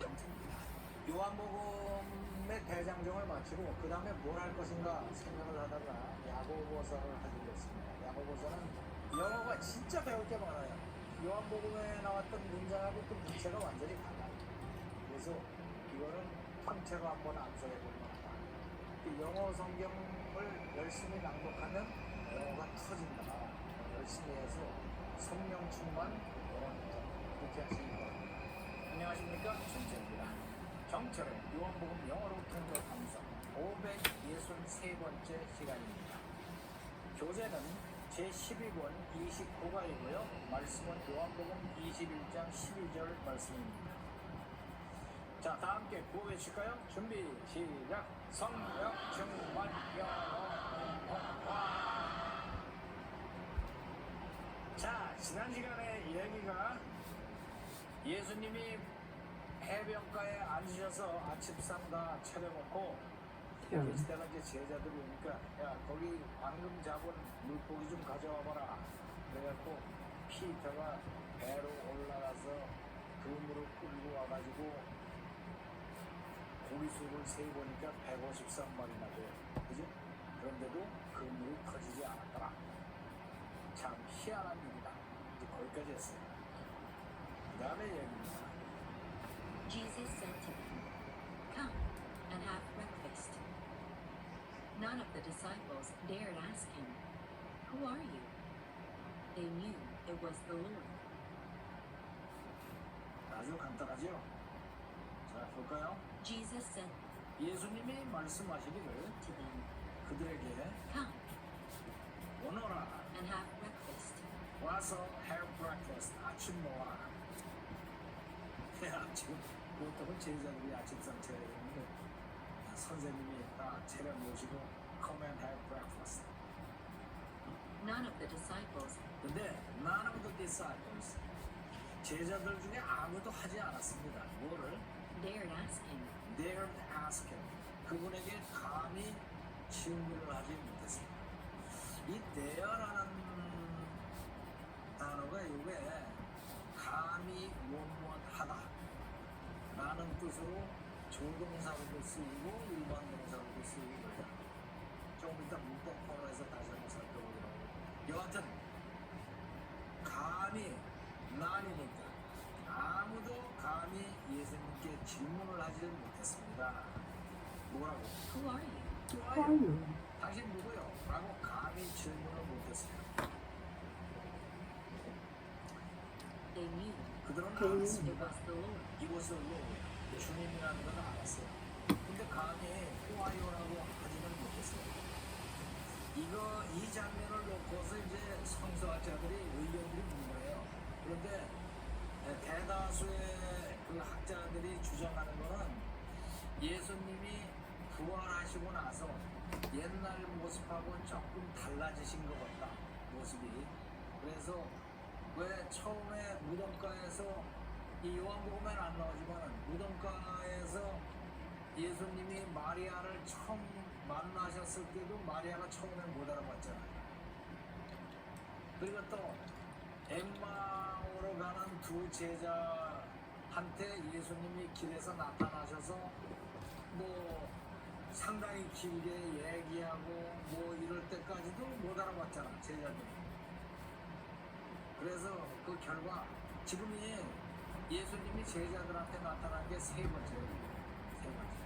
정체입니다. 요한복음의 대장정을 마치고 그 다음에 뭘 할 것인가 생각을 하다가 야고보서를 하게 됐습니다. 야고보서는 영어가 진짜 배울 게 많아요. 요한복음에 나왔던 문장하고 그 문체가 완전히 달라요. 그래서 이거는 통째로 한번 암송해 볼 만하다. 그 영어 성경을 열심히 낭독하면 영어가 터진다. 열심히 해서 성령 충만 영어부터 그렇게 하시기 바랍니다. 안녕하십니까, 정철입니다. 정철의 요한복음 영어로 통독 감상 563번째 시간입니다. 교재는 제12권 29가이고요. 말씀은 요한복음 21장 12절 말씀입니다. 자, 다 함께 구호 외칠까요? 준비, 시작! 성령 충만 영어화. 자, 지난 시간에 이야기가 예수님이 해변가에 앉으셔서 아침상 다 차려놓고 계시다가 이제 제자들이 오니까 야, 거기 방금 잡은 물고기 좀 가져와 봐라. 그래갖고 피터가 배로 올라가서 그물을 끌고 와가지고 고기수를 세보니까 153마리나 돼요. 그죠? 그런데도 그물이 터지지 않았더라. 참 희한한 일이다. 이제 거기까지 했어요. 그 다음에 얘기입니다. Jesus said to them, "Come and have breakfast." None of the disciples dared ask him, "Who are you?" They knew it was the Lord. 아주 간단하죠? 자, 볼까요? Jesus said 예수님이 말씀하시기를 to them, 그들에게 "Come 오너라. and have breakfast." 와서 have breakfast. 아침 먹어라. 아침. 보통은 제자들이 아침상 차려있는데 선생님이 다 차려 모시고 come and have breakfast. None of the disciples 근데 none of the disciples 제자들 중에 아무도 하지 않았습니다. 뭐를? dared ask him, dared ask him. 그분에게 감히 질문을 하지 못했습니다. 이 dare라는 단어가 이게 감히 무엇하다 라는 뜻으로 조동사로도 쓰이고 일반 동사로도 쓰이고 그래요. 조금 이따 문법 코너에서 다시 한번 살펴보도록 하고, 여하튼 감히 난이니까 아무도 감히 예수님께 질문을 하지 못했습니다. 뭐라고? "Who are you?" 누구예요? 당신 누구요? 라고 감히 질문을 못했어요. They knew 그들은 it 알았습니다. was the Lord. 이곳을 주님이라는 건 알았어요. 근데 감히 호와요라고 하지는 못했어요. 이 장면을 놓고서 이제 성서학자들이 의견들이 있는 거예요. 그런데 대다수의 그 학자들이 주장하는 거는 예수님이 부활하시고 나서 옛날 모습하고 조금 달라지신 것 같다, 모습이. 그래서 왜 처음에 무덤가에서 이 요한복음에는 안 나오지만 무덤가에서 예수님이 마리아를 처음 만나셨을 때도 마리아가 처음엔 못 알아봤잖아요. 그리고 또 엠마오로 가는 두 제자한테 예수님이 길에서 나타나셔서 뭐 상당히 길게 얘기하고 뭐 이럴 때까지도 못 알아봤잖아, 제자들이. 그래서 그 결과 지금이 예수님이 제자들한테 나타난 게 세 번째예요. 세 번째.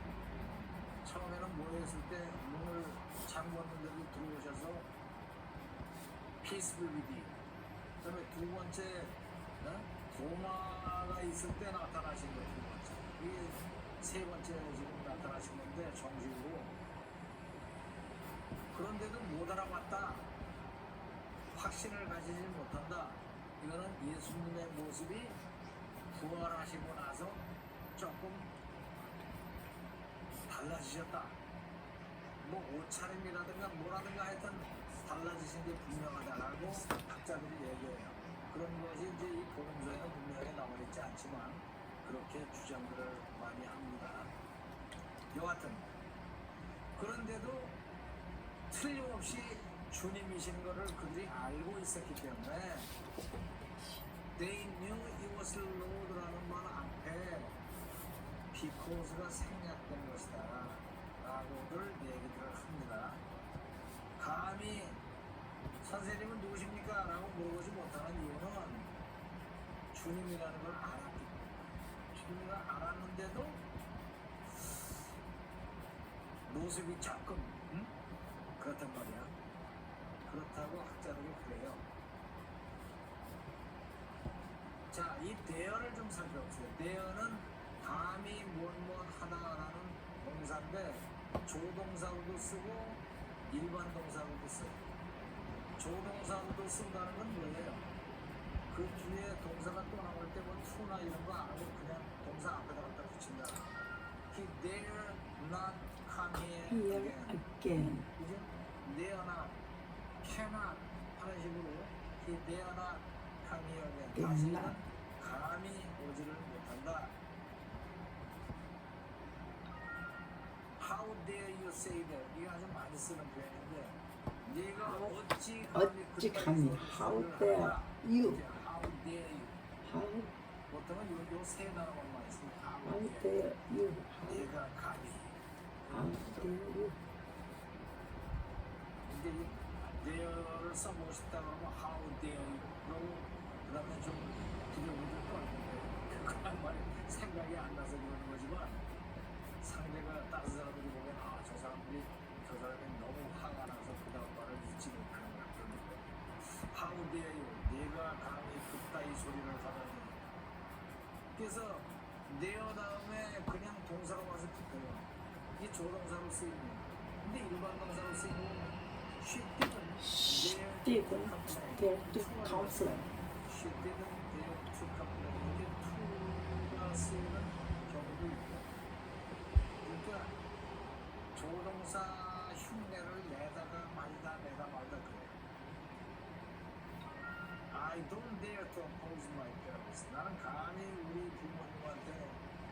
처음에는 모여있을 때 문을 잠궜는데도 들어오셔서 Peace be with you. 그다음에 두 번째 도마가 있을 때 나타나신 거예요. 두 번째. 이게 세 번째 지금 나타나신 건데 정식으로. 그런데도 못 알아봤다. 확신을 가지지 못한다. 이거는 예수님의 모습이 부활하시고 나서 조금 달라지셨다. 뭐 옷차림이라든가 뭐라든가 하여튼 달라지신 게 분명하다라고 학자들이 얘기해요. 그런 것이 이제 이 복음서에는 분명하게 나와있지 않지만 그렇게 주장들을 많이 합니다. 여하튼 그런데도 틀림없이 주님이신 것을 그들이 알고 있었기 때문에 They knew it was the Lord라는 말 앞에 비코즈가 생략된 것이다 라고들 얘기들을 합니다. 감히 선생님은 누구십니까? 라고 물어보지 못하는 이유는 주님이라는 걸 알았기 때문에. 주님을 알았는데도 모습이 조금 그렇단 말이야. 그렇다고 학자들이 그래요. 자, 이 대어를 좀 살펴보세요. 대어는 감히 무엇하다라는 동사인데 조동사로도 쓰고 일반 동사로도 써요. 조동사로도 쓴다는 건 뭐예요? 그 뒤에 동사가 또 나올 때 뭐 to나 이런 거 안 하고 그냥 동사 앞에다 갖다 붙인다. He dare not come here Here again. again. 그죠? dare not, cannot 하는 식으로 he dare not come here again. dare 다시는 not. 감히 오지를 못한다. How dare you say that? 이게 아주 많이 쓰는 표현인데 네가 어찌 어찌 감히. How dare you. How dare you. How, 보통은 요세 단어만 많이 씁니다. how dare you. 네가 감히. How dare you. 근데 이 dare를 써보고 싶다 그러면 how dare you. 그러고 그 다음에 좀 두려움도 또 하는데 그건 말이 생각이 안 나서 그러는 거지만 상대가 다른 사람들이 보면 아 저 사람이 너무 화가 나서 그 다음 말을 잊지 못하는 거야. 그러는데 how dare you. 네가 감히 그따위 소리를 하다니. 그래서 dare 다음에 그냥 동사가 와서 붙어요. 이게 조동사로 쓰이는. 근데 일반 동사로 쓰이는 she didn't Dare to complain. she didn't dare to complain. 이게 to가 쓰이는 경우도 있고. 그러니까 조동사 흉내를 내다가 말다 그래. I don't dare to oppose my parents. 나는 감히 우리 부모님한테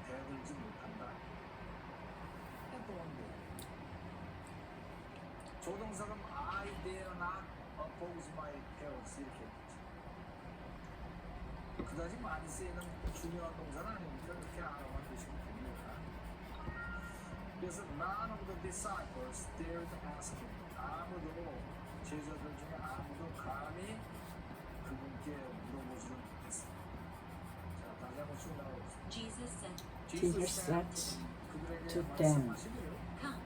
대들지 못한다. don't dare. 조동사가 I dare not oppose my parents 이렇게 했지. 그다지 많이 쓰이는 중요한 동사는 아닙니다. 그렇게 알아만 두시면 됩니다. 그래서 none of the disciples dared ask him. 아무도 제자들 중에 아무도 감히 그분께 물어보지를 못했습니다. 자, 다시 한번 쭉 나가보겠습니다. Jesus said, Jesus said 그들에게 to them, 말씀하시기를 Come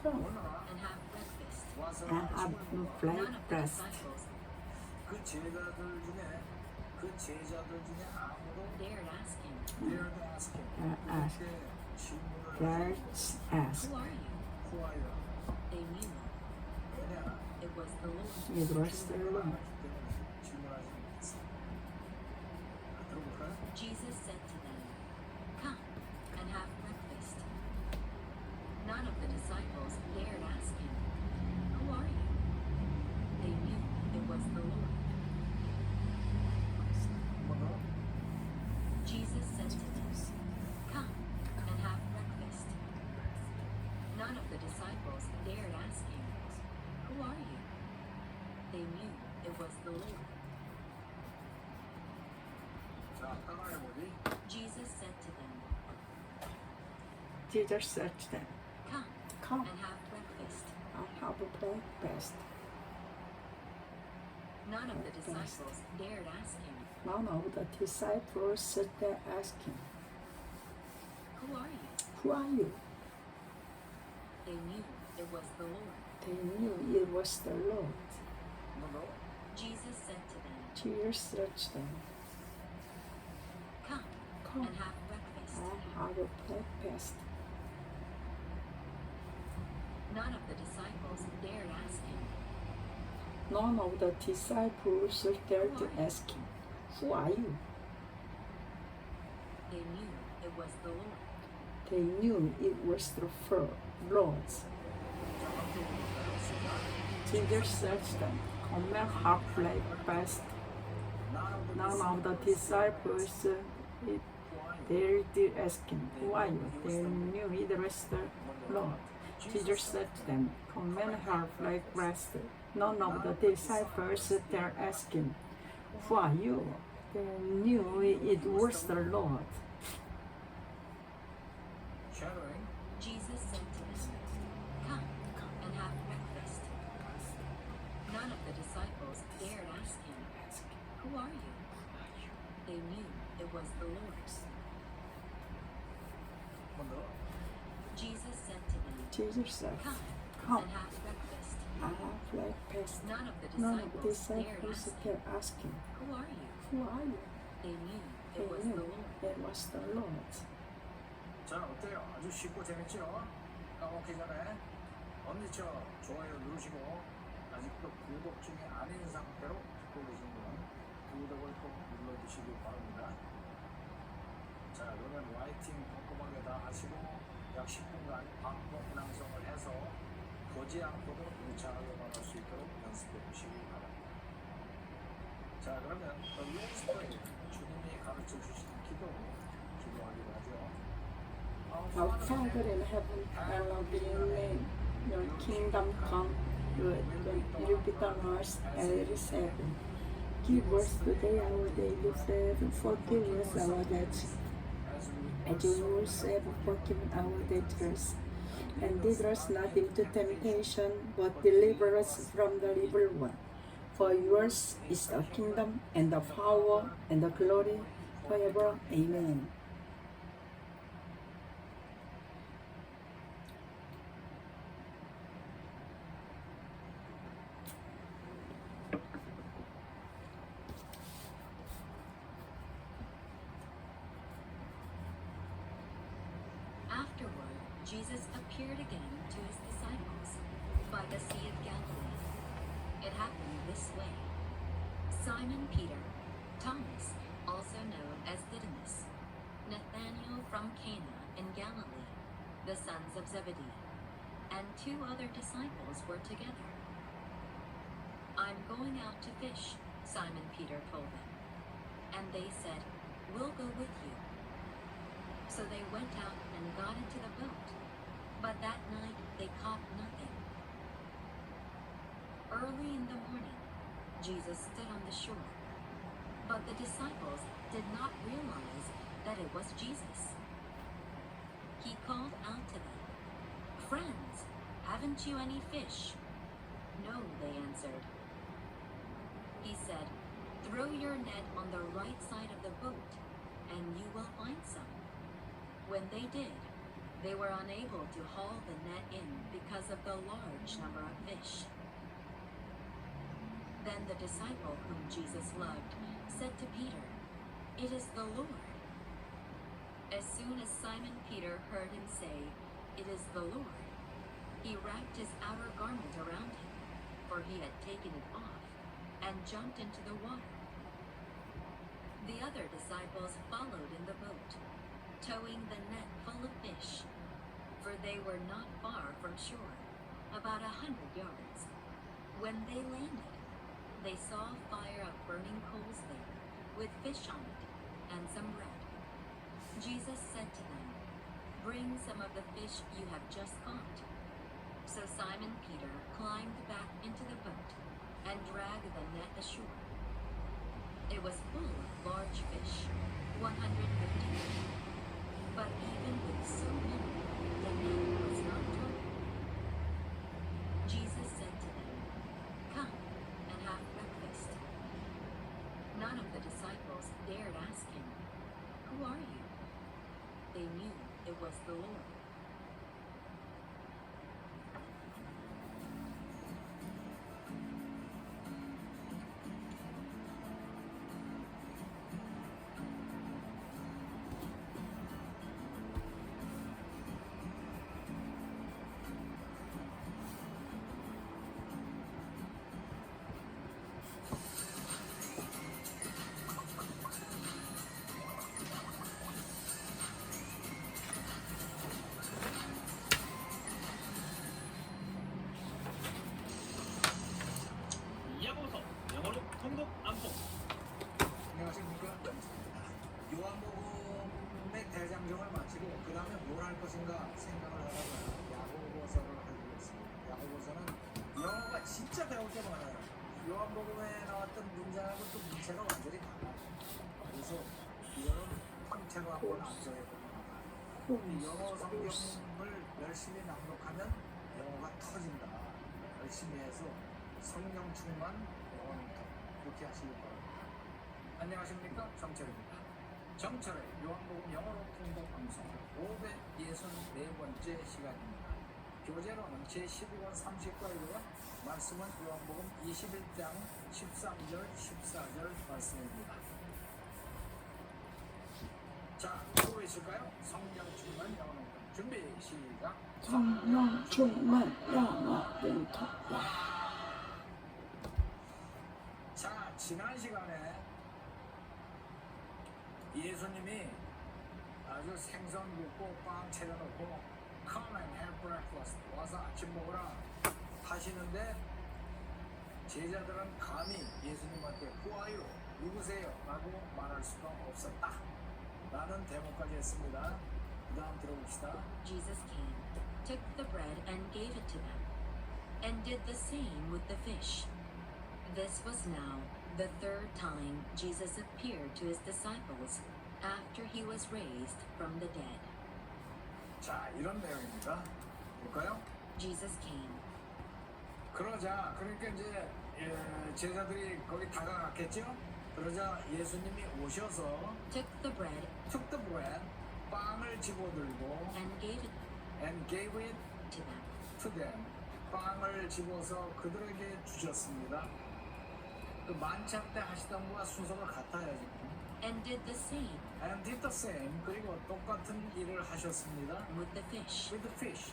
Come 오너라 and have breakfast. 와서 and have 아침을 먹어라. flight None of the breast. disciples 그 제자들 중에 아무도 dared ask him, dared ask him. ask. 그때 질문을 Let's ask. Who are you? Who are you? They knew 왜냐? it was the Lord. It was the 질문을 안 Lord. 했기 때문에 질문하지 못했어. 들어볼까요? Jesus said to them, Come and have breakfast. None of the disciples dared ask him, Who are you? They knew it was the Lord. 한번 더. Jesus said to them, Come and have breakfast. None of the disciples dared ask him, Who are you? They knew it was the Lord. 자, 따라해보지. Jesus said to them, Jesus said to them, Come Come and have breakfast. and have breakfast. None of the disciples dared ask him, None of the disciples dared ask him, Who are you? Who are you? They knew it was the Lord. They knew it was the Lord. 한번 더. Jesus said to them, Jesus said to them, Come Come and have breakfast. and have breakfast. None of the disciples dared ask him, None of the disciples dared to ask him, Who are you? They knew it was the Lord. They knew it was the Lord. 자, 앞으로 볼까요? 시작. Jesus said to them, Come and have breakfast. None of the disciples dared to ask him, Who are you? They knew it was the Lord. Jesus said to them, Come and have breakfast. None of the disciples dared ask him, Who are you? They knew it was the Lord. Who are you? They knew it was the Lord. 한번 더. Jesus said to them, Jesus said, Come Come, and have breakfast. I have breakfast. None of the None of the disciples dared disciples ask him, kept asking, Who are you? Who are you? They knew They it was knew the Lord. it was the Lord. 자, 어때요? 아주 쉽고 재밌죠? 까먹기 전에 엄지척 좋아요 누르시고 아직도 구독 중에 아닌 상태로 듣고 계신 분은 구독을 꼭 눌러주시기 바랍니다. 자, 그러면 라이팅 꼼꼼하게 다 하시고 약 10분간 반복 낭송을 해서 보지 않고도 유창하게 말할 수 있도록 연습해 주시기 바랍니다. 자, 그러면 The Lord's Prayer, 주님이 가르쳐 주시는 기도로 기도하기로 하죠. Our Father in heaven, hallowed be your name. Your kingdom come, your will be done on earth as it is in heaven. Give us today our daily bread, and forgive us our debts, as we also have forgiven our debtors. And lead us not into temptation, but deliver us from the evil one. For yours is the kingdom, and the power, and the glory, forever. Amen. Afterward, Jesus appeared again to his disciples by the Sea of Galilee. It happened this way. Simon Peter, Thomas, also known as Didymus, Nathanael from Cana in Galilee, the sons of Zebedee, and 2 other disciples were together. I'm going out to fish, Simon Peter told them. And they said, We'll go with you. So they went out and got into the boat, but that night they caught nothing. Early in the morning, Jesus stood on the shore, but the disciples did not realize that it was Jesus. He called out to them, Friends, haven't you any fish? No, they answered. He said, Throw your net on the right side of the boat, and you will find some. When they did, they were unable to haul the net in because of the large number of fish. Then the disciple whom Jesus loved said to Peter, It is the Lord. As soon as Simon Peter heard him say, It is the Lord, he wrapped his outer garment around him, for he had taken it off, and jumped into the water. The other disciples followed in the boat, towing the net full of fish, for they were not far from shore, about 100 yards. When they landed, they saw a fire of burning coals there, with fish on it, and some bread. Jesus said to them, Bring some of the fish you have just caught. So Simon Peter climbed back into the boat and dragged the net ashore. It was full of large fish, 150. But even with so many, the net was not torn. Jesus said to them, Come and have breakfast. None of the disciples dared ask him, Who are you? They knew it was the Lord. 야고보서 영어로 통독 암송. 안녕하십니까? 요한복음의 대장정을 마치고 그 다음에 뭘 할 것인가 생각을 하다가 야고보서를 하기로 했습니다. 야고보서는 영어가 진짜 배울 게 많아요. 요한복음에 나왔던 문장하고 또 문체가 완전히 달라요. 그래서 이거는 통째로 한번 암송해 보면 영어 성경을 열심히 낭독하면 영어가 터진다. 열심히 해서 성령 충만 영어는 터. 그렇게 하시길 바랍니다. 안녕하십니까, 정철입니다. 정철의 요한복음 영어로 통독 방송 564번째 시간입니다. 교재로는 제12권 30과이고요. 말씀은 요한복음 21장 13절 14절 말씀입니다. 자, 보고 있을까요? 성령 충만 영어 농담 준비 시작. 성령 충만 영어 멘토. 자, 지난 시간에 예수님이 아주 생선 굽고 빵 차려놓고 Come and have breakfast, 와서 아침 먹으라 하시는데 제자들은 감히 예수님한테 Who are you? 누구세요? 라고 말할 수가 없었다 라는 대목까지 했습니다. 그 다음 들어봅시다. Jesus came, took the bread and gave it to them, and did the same with the fish. This was now the third time Jesus appeared to his disciples after he was raised from the dead. 자, 이런 내용입니다. 볼까요? Jesus came, 그러자, 그러니까 이제 제자들이 거기 다가갔겠죠? 그러자 예수님이 오셔서 took the bread took the bread, 빵을 집어들고 and gave it and gave it to them, to them, 빵을 집어서 그들에게 주셨습니다. 그 만찬 때 하시던 거와 순서가 같아요 지금. and did the same And did the same, 그리고 똑같은 일을 하셨습니다. with the fish. With the fish,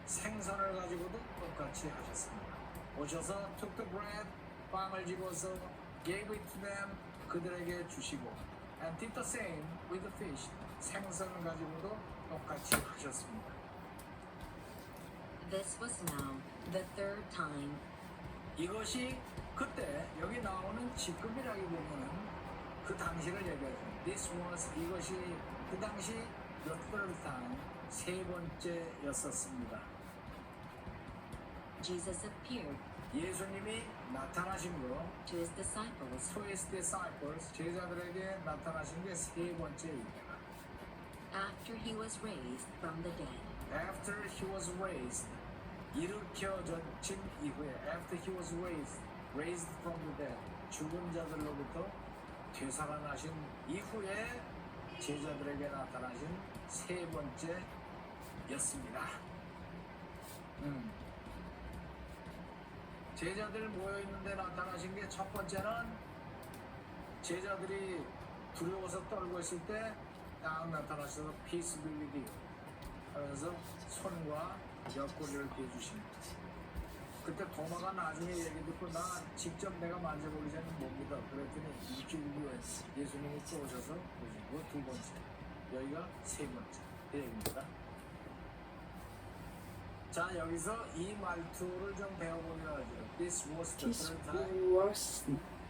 생선을 가지고도 똑같이 하셨습니다. 오셔서 took the bread, 빵을 집어서 gave it to them, 그들에게 주시고 and did the same with the fish, 생선을 가지고도 똑같이 하셨습니다. This was now the third time 이것이 그때 여기 나오는 지금이라기보다는 그 당시를 얘기하죠. This was, 이것이 그 당시 the third time, 세 번째였었습니다. Jesus appeared 예수님이 나타나신 거, to his disciples to his disciples, 제자들에게 나타나신 게 세 번째입니다. after he was raised from the dead. After he was raised, 일으켜진 이후에, after he was raised from the dead, 죽은 자들로부터 되살아나신 이후에 제자들에게 나타나신 세 번째였습니다. 제자들 모여 있는데 나타나신 게 첫 번째는 제자들이 두려워서 떨고 있을 때 딱 나타나셔서 Peace be with you 하면서 손과 옆구리를 대주십니다. 그때 도마가 나중에 얘기 듣고 나 직접 내가 만져보기 전에 못 믿어. 그랬더니 일주일 예수님이 또 오셔서 보시고 두 번째, 여기가 세 번째 그 얘기입니다. 자, 여기서 이 말투를 좀 배워보기로 하죠. This was the This third time. was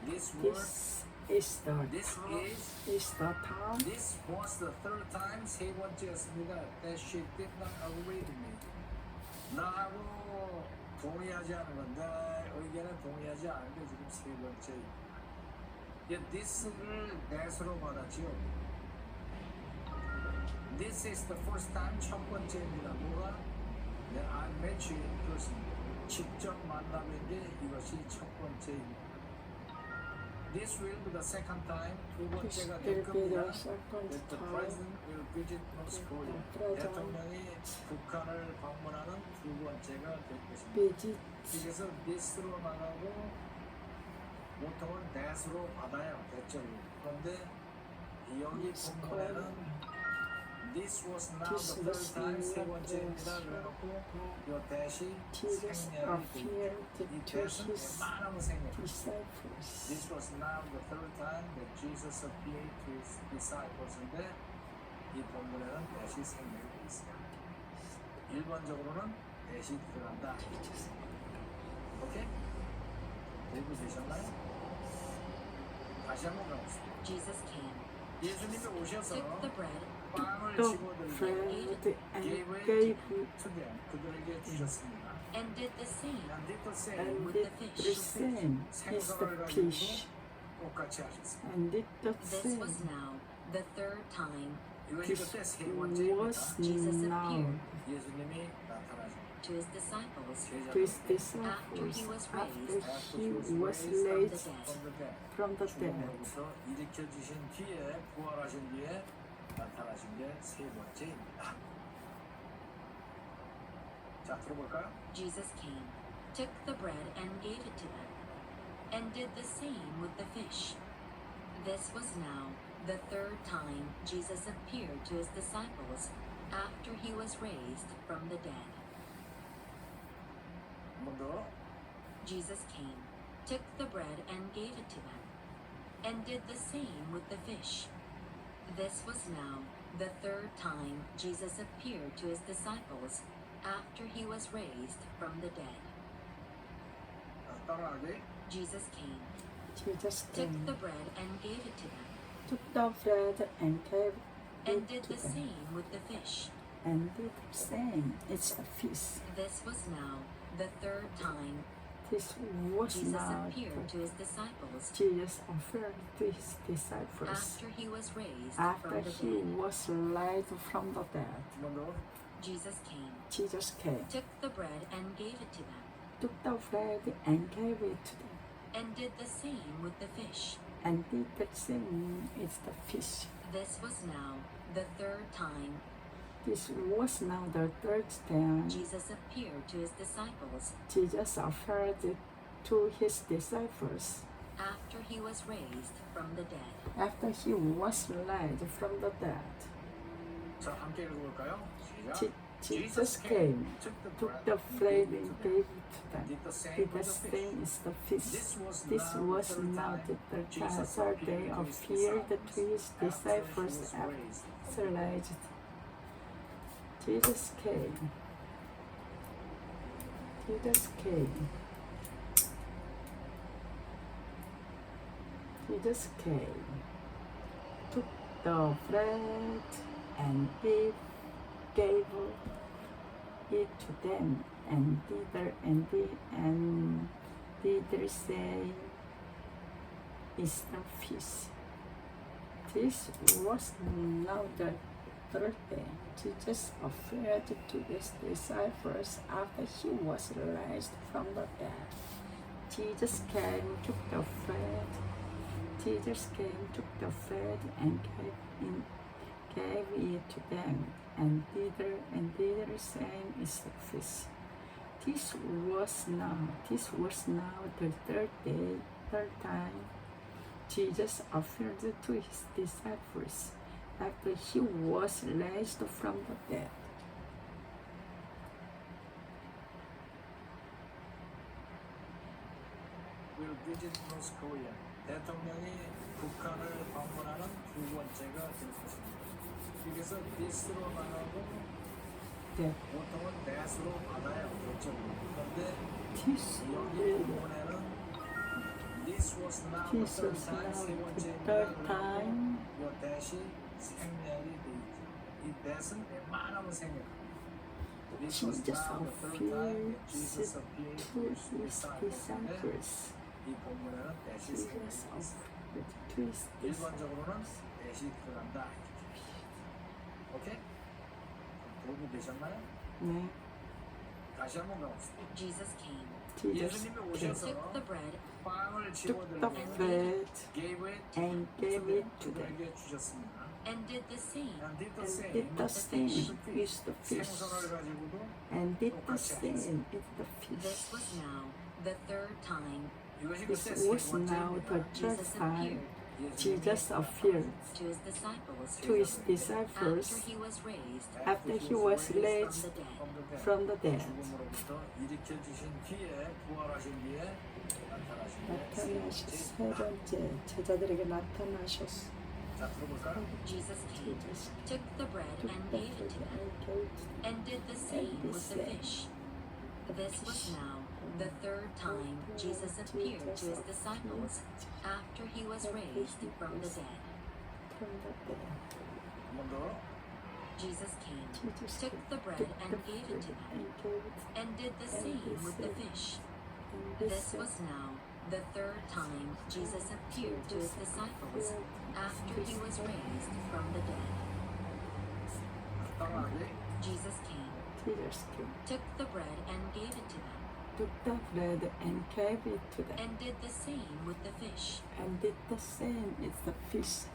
This was this is the This is the time. This was the third time, 세 번째였습니다. That she did not agree with me. 나하고 동의하지 않은 건, 내 의견에 동의하지 않은 게 지금 세 번째입니다. this를 that으로 받았지요. This is the first time, 첫 번째입니다. 뭐가? I met you in person. 직접 만남인 게 이것이 첫 번째입니다. This will be the second time, 두 This 번째가 will 될 be 겁니다. the second That the time. president will visit North Korea. president 대통령이 북한을 방문하는 두 번째가 될 것입니다. visit 그래서 this로 나가고 보통은 that으로 받아요, 대절로. 그런데 여기 본문에는 this was now the third time, 세 번째입니다. 그래놓고 이 that이 Jesus 생략이 돼 appeared 있죠. 이 to that은 his 웬만하면 생략. disciples. This was now the third time that Jesus appeared to his disciples인데 이 본문에는 that이 생략이 돼 있어요. 일반적으로는 that이 들어간다. 오케이? 대구 되셨나요? 다시 한번 가봅시다. Jesus came, 예수님이 오셔서 took the bread 빵을 The 집어들고 bread and gave it gave to them, 그들에게 주셨습니다. and did the same And did the same, and with did the the fish. same is the 생선을 가지고 fish 똑같이 하셨습니다. and did the This was same. now the third time 이것이 This 그때 세 was 번째입니다. Jesus now appeared 예수님이 나타나십니다. to his disciples to his after disciples he was after raised he was from raised the dead. from the dead. 죽음으로부터 일으켜 주신 뒤에 부활하신 뒤에 나타나신 게 세 번째입니다. 자, 들어볼까요? Jesus came, took the bread and gave it to them, and did the same with the fish. This was now the third time Jesus appeared to his disciples after he was raised from the dead. 한 번 더. Jesus came, took the bread and gave it to them, and did the same with the fish. This was now the third time Jesus appeared to his disciples after he was raised from the dead. 따라하기. Jesus came, Jesus took came, the bread and gave it to them, took the bread and gave and it did to the them, same with the fish. and did the same. It's a feast. This was now the third time This was Jesus now appeared to his disciples Jesus offered to his disciples after he was raised after from the he dead. was raised from the dead. 한 번 더. Jesus came, Jesus came, took the bread and gave it to them, took the bread and gave it to them, and did the same with the fish. and did the same with the fish. This was now the third time This was now the third time Jesus appeared to his disciples Jesus offered to his disciples after he was raised from the dead. after he was raised from the dead. 자, 함께 읽어볼까요? 시작. Jesus came, took the bread and gave it to them, did the same did the with the fish. same as the fish. This was This now was the third now time the third Jesus day appeared to his appeared to his after he disciples was raised. after raised. Jesus came. Jesus came. Jesus came. Took the bread and gave it to them, and did say is the feast. This was now the third day. Jesus appeared to his disciples after he was raised from the dead. Jesus came, took the bread. Jesus came, took the bread, and gave it to them, and did the same is the fish. This was now the third time Jesus appeared to his disciples after he was raised from the dead. Will visit North Korea. 대통령이 북한을 방문하는 두 번째가 될 것입니다. 여기서 this로 말하고 That 보통은 that으로 받아요. 그렇죠. 그런데 this 여기 부분에는 this was now the this third was time now 세 the 번째입니다. third time 이 that이 생략이 돼 있죠. 이 that은 웬만하면 생략. This was Jesus now the third time appeared Jesus appeared to to his his disciples. disciples. 이 본문에는 that이 Jesus 생략이 있습니다. appeared to his 일반적으로는 disciples. that이 들어간다. 오케이? 도움이 되셨나요? 네, 다시 한번 가봅시다. Jesus came, Jesus 예수님이 came, 오셔서 took the bread, 빵을 took the 집어들고 bread gave it and gave it to them, 그들에게 주셨습니다. and did the same And did the and same did the same with the fish, 생선을 가지고도 and did the same with the This fish. was now the third time 이것이 This 그때 세 was now the 번째입니다. third Jesus time appeared Jesus appeared to his disciples to his after disciples he was raised after he was raised from the dead. 죽음으로부터 일으켜 주신 뒤에 부활하신 뒤에 나타나신 나타나신 게 세 번째 제자들에게 나타나셨어. 자, 들어볼까요? Jesus came, Jesus took the bread took and the gave it to bread them, and gave it to them, and did the same the with the same. fish. This was now the third time Jesus appeared to his disciples after he was raised from the dead. from the dead. 한 번 더. Jesus came, Jesus took the bread took and the gave it bread to them, and gave it, and did the and same the with the same. fish. and This the was now the third time Jesus appeared to his disciples after he was raised from the dead. 따라하기. Jesus came, Jesus came, took the bread and gave it to them, took the bread and gave it to them, and did the same with the fish. and did the same with the fish.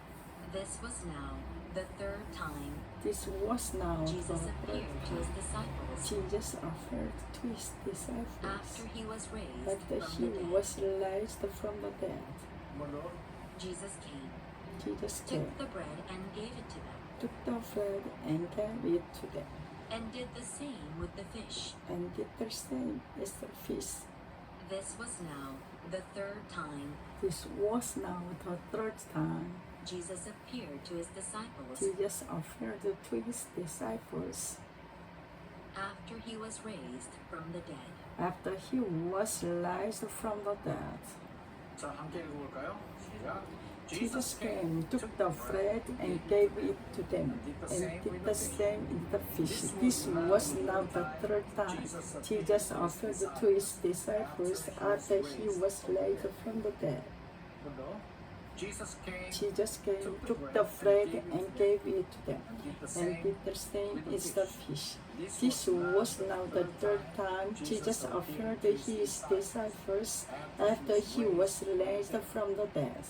This was now the third time This was now Jesus the third appeared to his time disciples Jesus appeared to his disciples after he was raised after from he the dead. was raised from the dead. 뭐로? Jesus came, Jesus took came, the bread and gave it to them, took the bread and gave it to them, and did the same with the fish. and did the same with the fish. This was now the third time This was now the third time Jesus appeared to his disciples Jesus appeared to his disciples after he was raised from the dead. after he was raised from the dead. 자, 함께 읽어볼까요? 시작. Jesus came, took the bread and gave it to them, and did the same with the fish. This was now the third time Jesus appeared to his disciples after he was raised from the dead. 뭐로? Jesus came. Jesus came, took the bread and gave it to them, and did the same with the fish. This was now the third time Jesus appeared to his disciples after he was raised from the dead.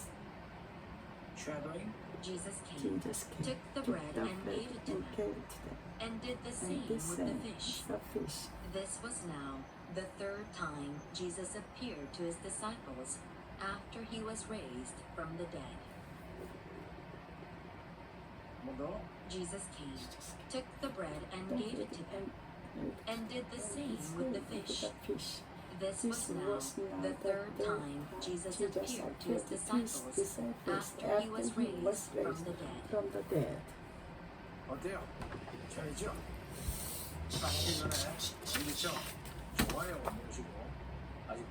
Shadowing. Jesus came, Jesus came, took the bread and gave it to them, gave it to them, and did the and same did with same the fish. with the fish. This was now the third time Jesus appeared to his disciples after he was raised from the dead. 뭐로? Jesus came, Jesus came, took the bread and gave it to them, and did the same with the fish. This was now the third time Jesus appeared to his disciples after he was raised from the dead. from the dead. 어때요? 재밌죠? 딱 전에 재밌죠? 좋아요 누르시고 아직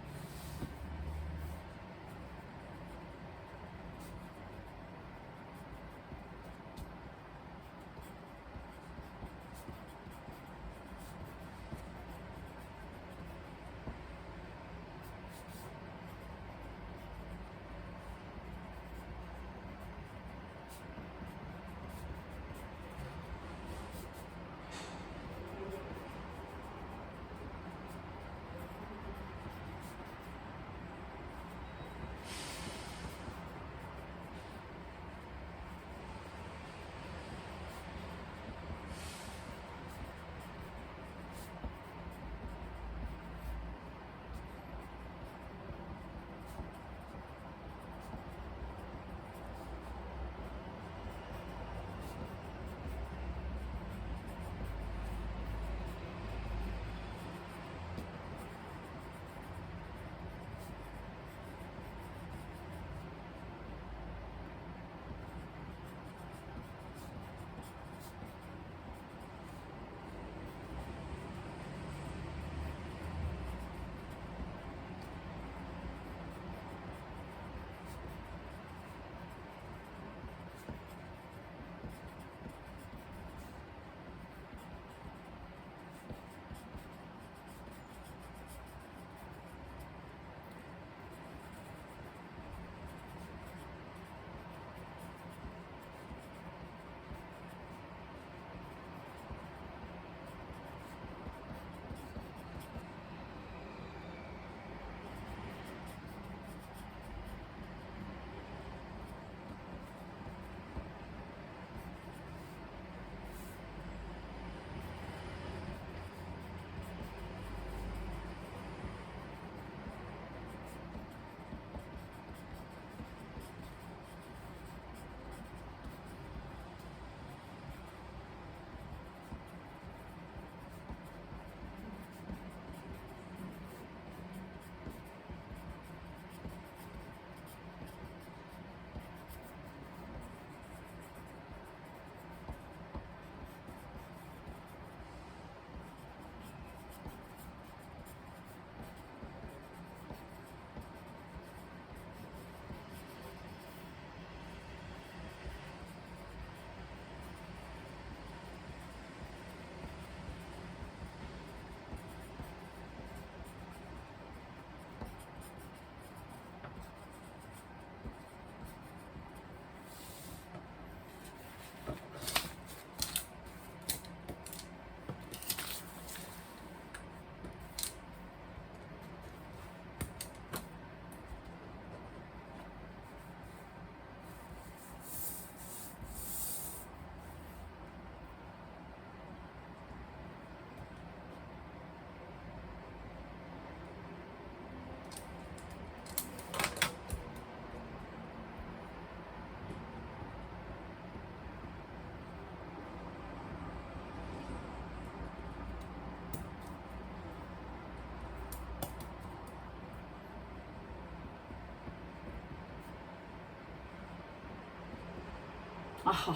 아하.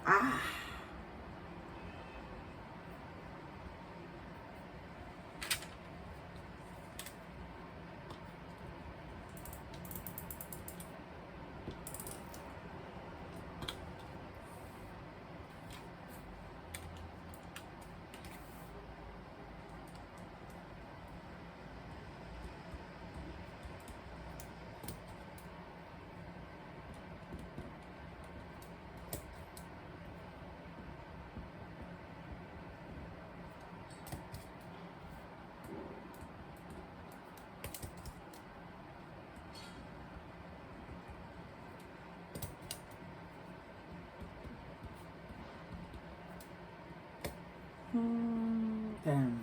아. Then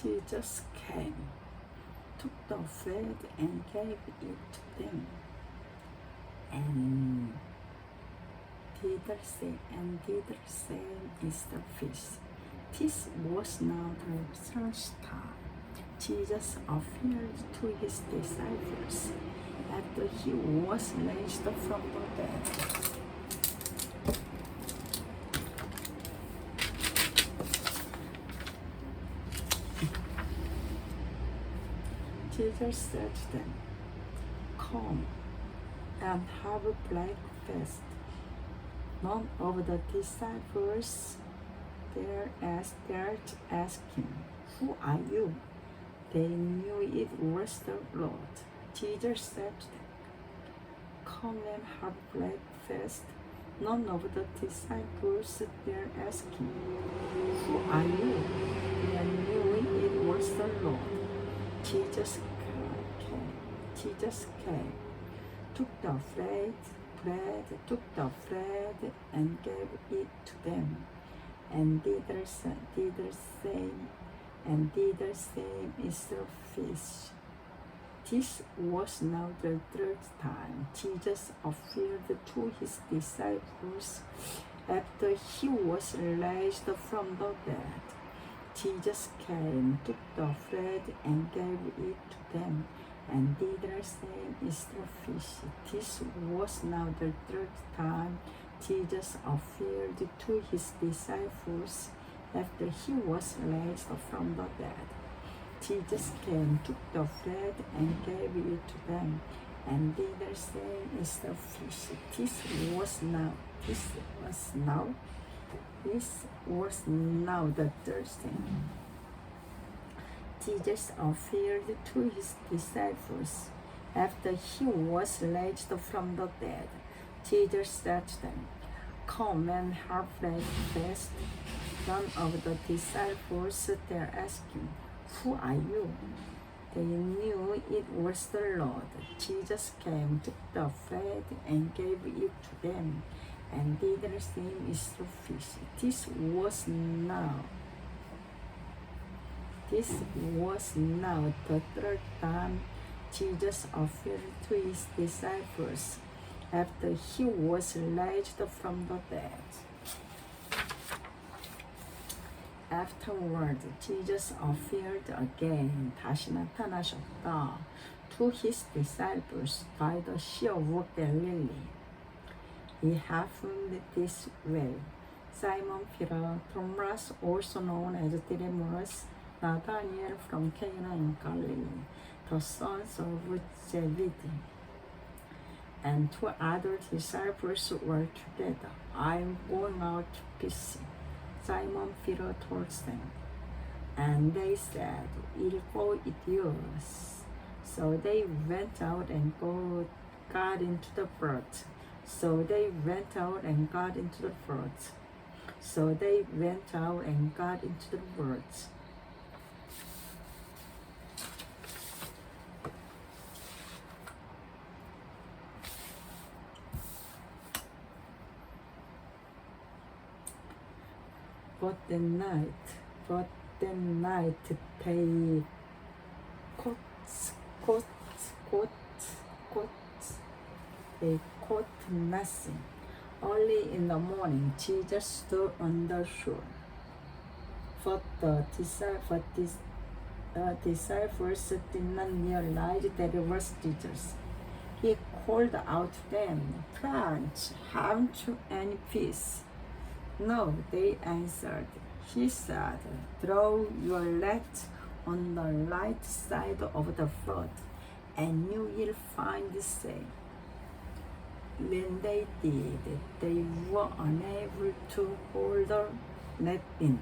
Jesus came, took the bread and gave it to them. And did the same is the fish. This was now the third time Jesus appeared to his disciples after he was raised from the dead. Jesus said to them, "Come and have breakfast." None of the disciples dared ask him, "Who are you?" They knew it was the Lord. Jesus said to them, "Come and have breakfast." None of the disciples dared ask him, "Who are you?" They knew it was the Lord. Jesus came, took the bread and gave it to them, and did the same is the fish. This was now the third time Jesus appeared to his disciples after he was raised from the dead. Jesus came, took the bread, and gave it to them, and did the same is the fish. This was now the third time Jesus appeared to his disciples after he was raised from the dead. Jesus came, took the bread, and gave it to them, and did the same is the fish. This was now the third time Jesus appeared to his disciples after he was raised from the dead. Jesus said to them, "Come and have breakfast." None of the disciples there asked him, "Who are you?" They knew it was the Lord. Jesus came, took the bread, and gave it to them, and did the same is the fish. This was now the third time Jesus appeared to his disciples after he was raised from the dead. Afterward, Jesus appeared again, 다시 나타나셨다, to his disciples by the Sea of Galilee. It happened this way. Simon Peter, Thomas, also known as Didymus, Nathanael from Cana in Galilee, the sons of Zebedee, and two other disciples were together. "I am going out to fishing," Simon Peter told them. And they said, "We'll go with you." So they went out and got into the boat. But the night they caught nothing. Early in the morning, Jesus stood on the shore. But the disciples did not realize that it was Jesus. He called out to them, "Friends, haven't you any fish?" "No," they answered. He said, "Throw your net on the right side of the boat, and you will find safe." When they did, they were unable to hold the net in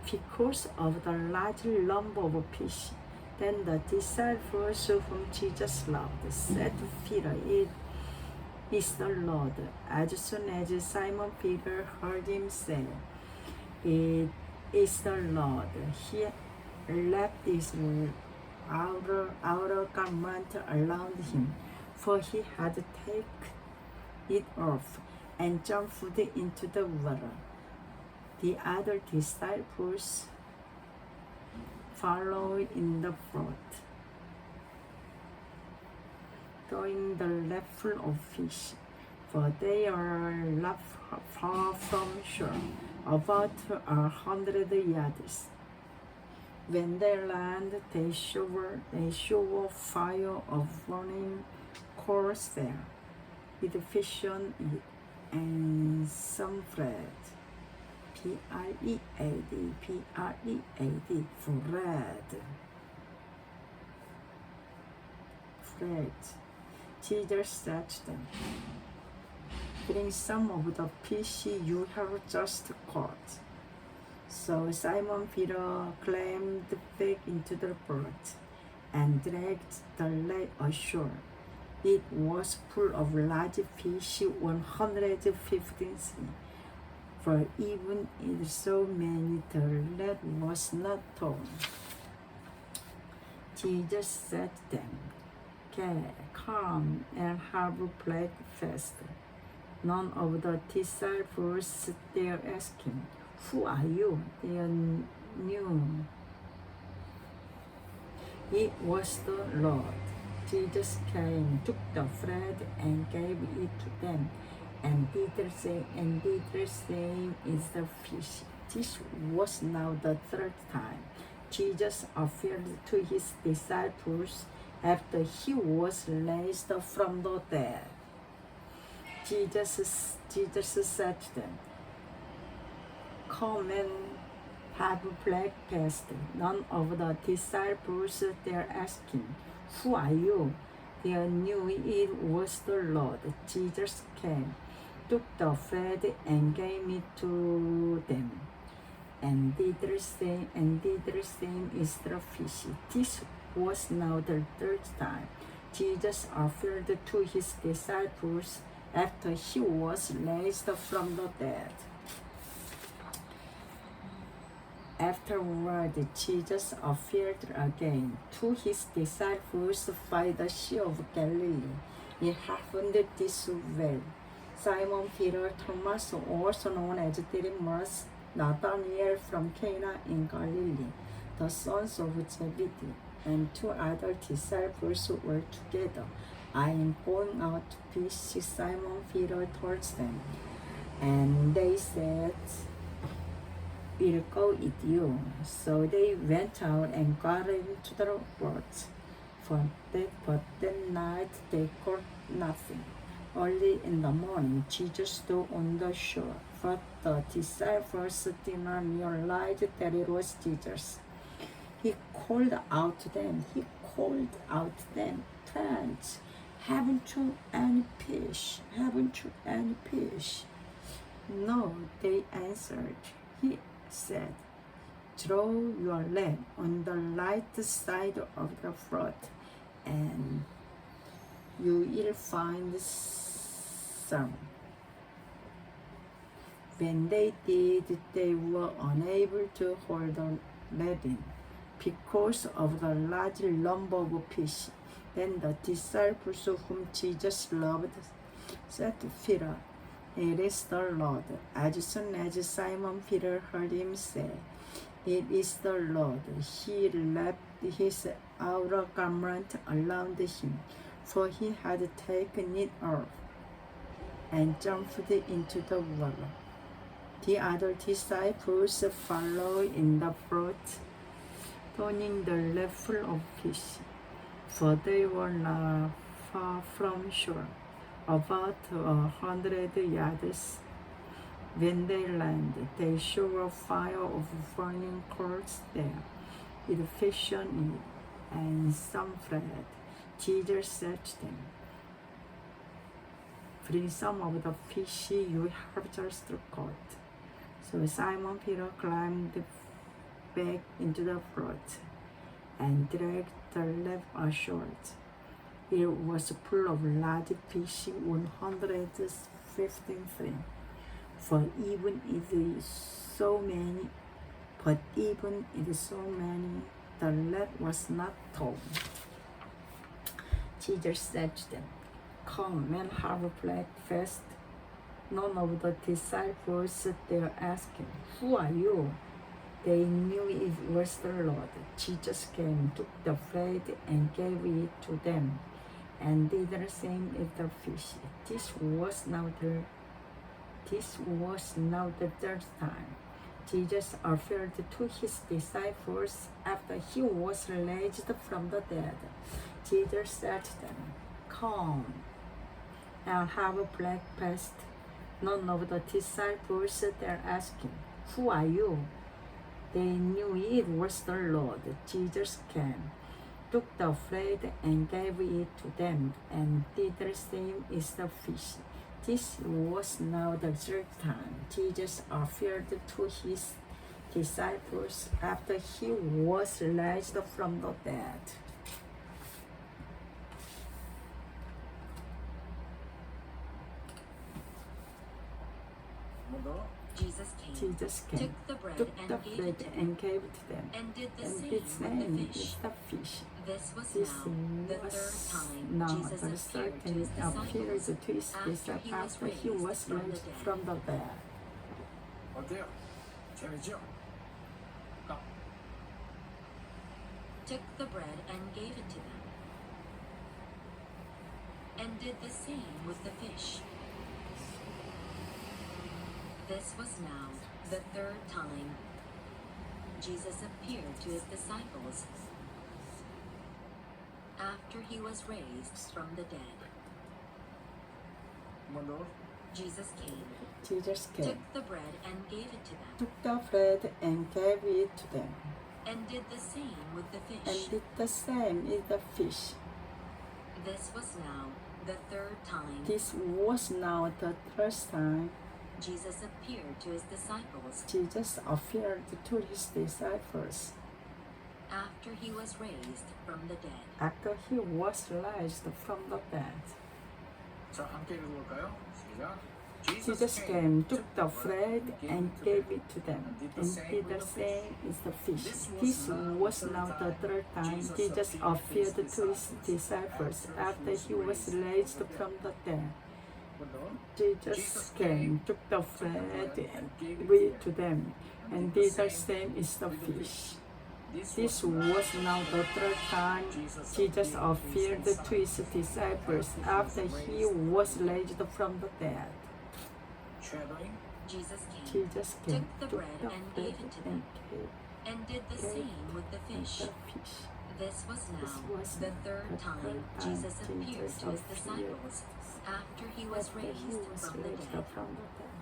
because of the large number of fish. Then the disciples whom Jesus loved said to Peter, "It is the Lord." As soon as Simon Peter heard him say, "It is the Lord," he wrapped his outer garment around him, for he had taken it off, and jumped into the water. The other disciples followed in the boat, throwing the net full of fish, for they are not far from shore, about 100 yards. When they land, they show a fire of burning coals there, with fish on it and some bread. Bread. Jesus said to them, "Bring some of the fish you have just caught." So Simon Peter climbed back into the boat and dragged the net ashore. It was full of large fish, 115, for even with so many, the net was not torn. Jesus said to them, "Come and have breakfast." None of the disciples there asked him, "Who are you?" They knew it was the Lord. Jesus came, took the bread, and gave it to them. And Peter said, "Is the fish." This was now the third time Jesus appeared to his disciples after he was raised from the dead. Jesus said to them, "Come and have breakfast." None of the disciples there asked him, "Who are you?" They knew it was the Lord. Jesus came, took the bread, and gave it to them. And did the same is the fish. This was now the third time Jesus appeared to his disciples after he was raised from the dead. Afterward, Jesus appeared again to his disciples by the Sea of Galilee. It happened this way. Simon Peter, Thomas, also known as Didymus, Nathanael from Cana in Galilee, the sons of Zebedee, and two other disciples were together. "I am going out to fish," Simon Peter told them. And they said, "We'll go with you." So they went out and got into the boat. But that night they caught nothing. Early in the morning, Jesus stood on the shore, but the disciples did not realize that it was Jesus. He called out to them, "Friends, haven't you any fish? No," they answered. He said, "Throw your net on the right side of the boat, and you will find some." When they did, they were unable to hold the net in because of the large number of fish. Then the disciples whom Jesus loved said to Peter, "It is the Lord." As soon as Simon Peter heard him say, "It is the Lord," he wrapped his outer garment around him, for he had taken it off, and jumped into the water. The other disciples followed in the boat, turning the net full of fish, for they were not far from shore, about 100 yards. When they landed, they saw a fire of burning coals there, with fish on it and some bread. Jesus said to them, "Bring some of the fish you have just caught." So Simon Peter climbed back into the boat and dragged the net ashore. It was full of large fish, 153. For even if so many, the net was not torn. Jesus said to them, "Come and have breakfast." None of the disciples there asked him, "Who are you?" They knew it was the Lord. Jesus came, took the bread, and gave it to them, and did the same with the fish. This was now the third time Jesus appeared to his disciples after he was raised from the dead. Jesus said to them, "Come and have breakfast." None of the disciples there asked him, "Who are you?" They knew it was the Lord. Jesus came, took the bread, and gave it to them, and did the same with the fish. This was now the third time Jesus appeared to his disciples after he was raised from the dead. 한 번 더. Jesus came, took the bread took and the gave bread it to them, and gave it to them. and did the And same its with name the is fish. the fish. This was This now the third was time now Jesus the appeared to third his time appeared disciples to his after disciples he was after he raised was from the raised dead. from the dead. 어때요? 재밌죠? 가. Took the bread and gave it to them, and did the same with the fish. This was now the third time Jesus appeared to his disciples after he was raised from the dead. 한번 더. Jesus came, Jesus came, took the bread and gave it to them, took the bread and gave it to them, and did the same with the and fish. did the same with the fish. This was now the third time This was now the third time Jesus appeared to his disciples Jesus appeared to his disciples after he was raised from the dead. after he was raised from the dead. 자, 함께 읽어볼까요? 시작. Jesus came, took the bread and gave it to them, and did the same with the fish. This was now the third time Jesus appeared to his disciples after he was raised from the dead. 한번 더. Jesus came, took the bread and gave it to them, and did the same with the fish. This was now the third time Jesus appeared to his disciples after he was raised from the dead. 쉐도잉. Jesus came, Jesus came, took the took bread the and bread gave it to and them, gave and did the gave same with the fish. the fish. This was This now was the now third the time third time Jesus appeared Jesus to his appeared disciples after he was after he raised was from the raised dead. from the dead.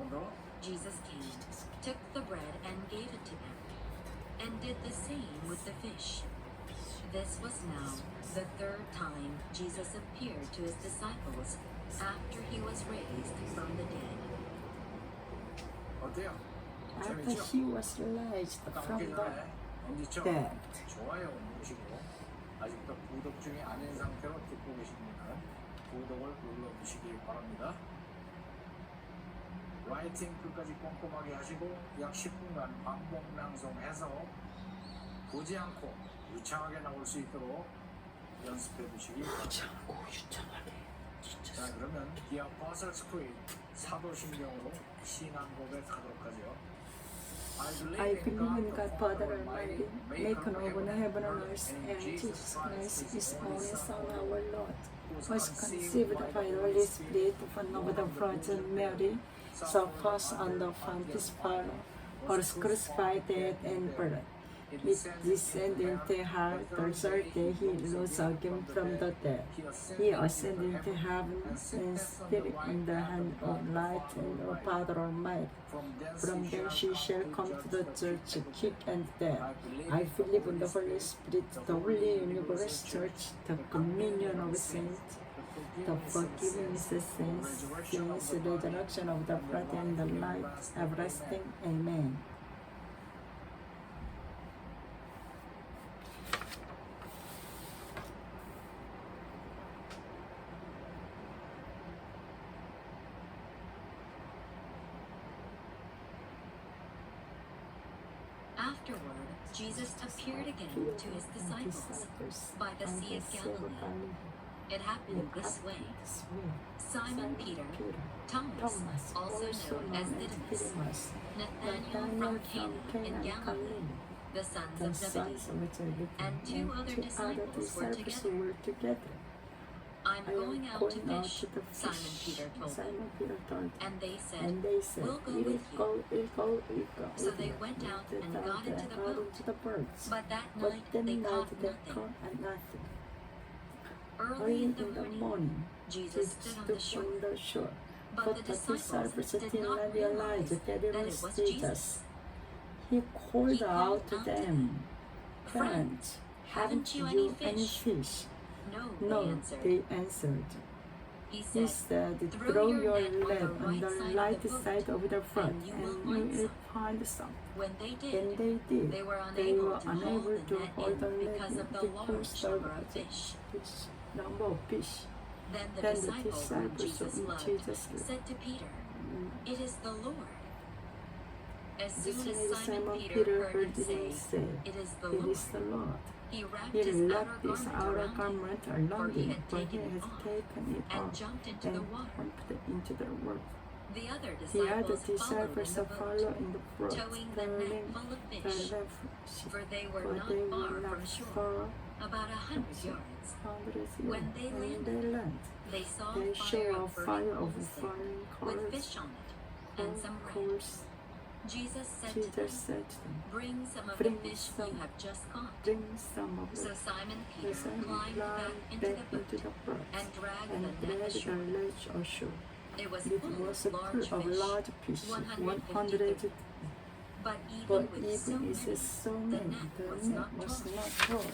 한번 더. Jesus came, took the bread and gave it to them, and did the same with the fish. This was now the third time Jesus appeared to his disciples after he was raised from the dead. 어때요? After 재밌죠? he was raised 아까 from 함께 the 전에 엄지척 dead. 좋아요 누르시고 아직도 구독 중이 아닌 상태로 듣고 계신 분은 구독을 눌러주시기 바랍니다. 라이팅 끝까지 꼼꼼하게 하시고 약 10분간 반복 낭송해서 보지 않고 유창하게 나올 수 있도록 연습해 두시기 바랍니다. 참고 유창하게 진짜 자, 그러면 The Apostles' Creed 사도신경으로 신앙 고백하도록 하죠. I believe in God, Father Almighty, maker of heaven and earth, and Jesus Christ, His only Son, our Lord, was conceived by the Holy Spirit from of the Virgin Mary, suffered under Pontius Pilate, was crucified, dead, and buried. He descended into hell. The third day He rose again from the dead. He ascended into heaven and seated in the hand of light and of Father Almighty. From there she shall come to the church, quick and dead. I believe in the Holy Spirit, the Holy Universal Church, the communion of saints, the forgiveness of sins, resurrection of the dead, and the life everlasting. Amen. Afterward, Jesus appeared again to his disciples by the Sea of Galilee. It happened this way. Simon Peter, Thomas, also known as Didymus, Nathanael from Cana in Galilee, the sons The of sons Zebedee, of Zebedee and two other disciples were together. I I'm am going out to going out fish, to the Simon fish. Peter told them. Simon Peter told them. And they said, And they said, "We'll go "We with you." we'll go. So they went out and got into the boat. into the birds. But that But night that they night caught they nothing. caught nothing. Early in the morning, Jesus stood on the shore. on the shore. But the disciples did not realize that it was Jesus. He called He out called to out to them, "Friends, haven't you any fish? No, No, they answered. they answered. He He said, said, "Throw throw your your net net on on the the right right side side of the boat, and you will and you will find find some." When they When did, they did, they were they unable were to unable hold to the net hold the in net because in of the because large of number of the fish. number of fish. Then the Then the disciples whom disciples Jesus whom loved Jesus loved said to Peter, is the Lord. As This soon made as Simon Peter Peter heard heard him him say, say, "It is the It Lord," is the Lord. he wrapped He his left his outer outer garment garment around around for he him, had for he taken it had off, taken it and off jumped into the and water. jumped into the water. The other The other disciples disciples followed in the boat, followed in the boat, towing the net turning full of the fish, fish, for they were for not they far were not from shore, far about 100 yards. 100 When yards. they When they land, They saw they a saw fire a of fire burning of coals there, burning with coals, fish on it, and some bread. coals. Jesus said to Jesus them, said to them, "Bring some of "Bring the fish some- you have just caught." Bring some of So the Simon Peter Simon climbed back into back the boat into the boat and dragged and the net dragged the ashore. ledge ashore. It was It full was of large full of fish, large fish, 150. 100. But even But with so even many, with so the many, net the was net not was torn. not torn.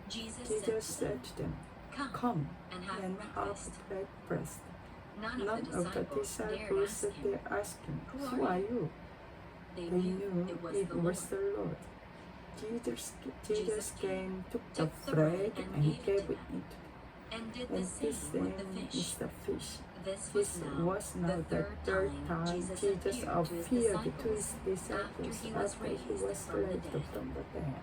Jesus Jesus said said to them, to them, "Come Come and have and have breakfast." breakfast. None None of the disciples dared disciples ask him. dare ask him, "Who Who are are you? They They knew knew it was it the was Lord. the Lord. Jesus Jesus came, took took the the bread bread, and and gave gave it to it them, to and did and the this same with the thing fish. is the fish. This This was now the third time Jesus appeared to his disciples after he was after he was raised from the raised dead. from the dead.